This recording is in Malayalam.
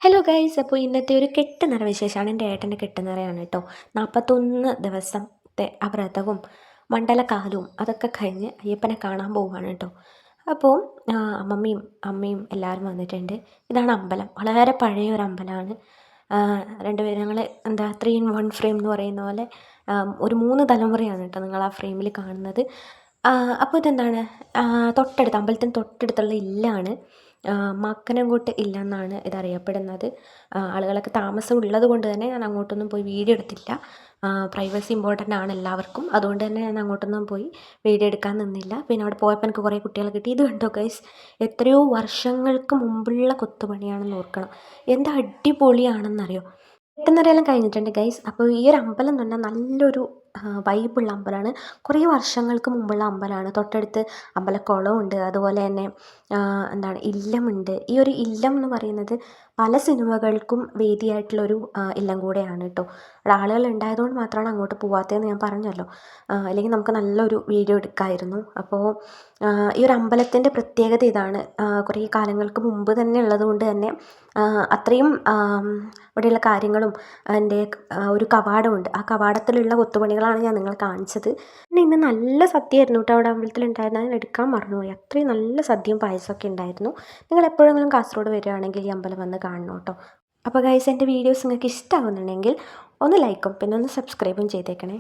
ഹലോ ഗൈസ്, അപ്പോൾ ഇന്നത്തെ ഒരു കെട്ടുനിറ വിശേഷമാണ്. എൻ്റെ ഏട്ടൻ്റെ കെട്ടുനിറയാണ് കേട്ടോ. 41 ദിവസത്തെ ആ വ്രതവും മണ്ഡലകാലവും അതൊക്കെ കഴിഞ്ഞ് അയ്യപ്പനെ കാണാൻ പോവുകയാണ് കേട്ടോ. അപ്പോൾ അമ്മമ്മയും അമ്മയും എല്ലാവരും വന്നിട്ടുണ്ട്. ഇതാണ് അമ്പലം, വളരെ പഴയ ഒരു അമ്പലമാണ്. രണ്ടുപേരും ഞങ്ങൾ എന്താ 3 in 1 ഫ്രെയിം എന്ന് പറയുന്ന പോലെ ഒരു 3 തലമുറയാണ് കേട്ടോ നിങ്ങൾ ആ ഫ്രെയിമിൽ കാണുന്നത്. അപ്പോൾ ഇതെന്താണ്, തൊട്ടടുത്ത് അമ്പലത്തിന് തൊട്ടടുത്തുള്ള ഇല്ലാണ്. മക്കനംകോട്ട് ഇല്ല എന്നാണ് ഇതറിയപ്പെടുന്നത്. ആളുകളൊക്കെ താമസം ഉള്ളത് കൊണ്ട് തന്നെ ഞാൻ അങ്ങോട്ടൊന്നും പോയി വീഡിയോ എടുത്തില്ല. പ്രൈവസി ഇമ്പോർട്ടൻ്റ് ആണ് എല്ലാവർക്കും, അതുകൊണ്ട് തന്നെ ഞാൻ അങ്ങോട്ടൊന്നും പോയി വീഡിയോ എടുക്കാൻ നിന്നില്ല. പിന്നെ അവിടെ പോയപ്പോൾ എനിക്ക് കുറേ കുട്ടികളെ കിട്ടി. ഇത് കണ്ടോ ഗൈസ്, എത്രയോ വർഷങ്ങൾക്ക് മുമ്പുള്ള കൊത്തുപണിയാണെന്ന് ഓർക്കണം. എന്താ അടിപൊളിയാണെന്നറിയോ. കെട്ടുനിറയെല്ലാം കഴിഞ്ഞിട്ടുണ്ട് ഗൈസ്. അപ്പോൾ ഈ ഒരു അമ്പലം എന്ന് പറഞ്ഞാൽ നല്ലൊരു വൈബുള്ള അമ്പലമാണ്. കുറേ വർഷങ്ങൾക്ക് മുമ്പുള്ള അമ്പലമാണ്. തൊട്ടടുത്ത് അമ്പലക്കുളമുണ്ട്. അതുപോലെ തന്നെ എന്താണ് ഇല്ലമുണ്ട്. ഈ ഒരു ഇല്ലം എന്ന് പറയുന്നത് പല സിനിമകൾക്കും വേദിയായിട്ടുള്ളൊരു ഇല്ലം കൂടെയാണ് കേട്ടോ. അവിടെ ആളുകൾ ഉണ്ടായതുകൊണ്ട് മാത്രമാണ് അങ്ങോട്ട് പോവാത്തതെന്ന് ഞാൻ പറഞ്ഞല്ലോ. അല്ലെങ്കിൽ നമുക്ക് നല്ലൊരു വീഡിയോ എടുക്കാമായിരുന്നു. അപ്പോൾ ഈ ഒരു അമ്പലത്തിൻ്റെ പ്രത്യേകത ഇതാണ്. കുറേ കാലങ്ങൾക്ക് മുമ്പ് തന്നെ ഉള്ളതുകൊണ്ട് തന്നെ അത്രയും ഇവിടെയുള്ള കാര്യങ്ങളും അതിൻ്റെ ഒരു കവാടമുണ്ട്. ആ കവാടത്തിലുള്ള കൊത്തുപണികളാണ് ഞാൻ നിങ്ങളെ കാണിച്ചത്. പിന്നെ ഇന്ന് നല്ല സദ്യയായിരുന്നു കേട്ടോ. അവിടെ അമ്പലത്തിലുണ്ടായിരുന്നു, ഞാൻ എടുക്കാൻ മറന്നുപോയി. അത്രയും നല്ല സദ്യയും പായസമൊക്കെ ഉണ്ടായിരുന്നു. നിങ്ങൾ എപ്പോഴെങ്കിലും കാസർഗോഡ് വരികയാണെങ്കിൽ ഈ അമ്പലം വന്ന് കാണണം കേട്ടോ. അപ്പോൾ ഗൈസ്, എൻ്റെ വീഡിയോസ് നിങ്ങൾക്ക് ഇഷ്ടമാകുന്നുണ്ടെങ്കിൽ ഒന്ന് ലൈക്കും പിന്നെ ഒന്ന് സബ്സ്ക്രൈബും ചെയ്തേക്കണേ.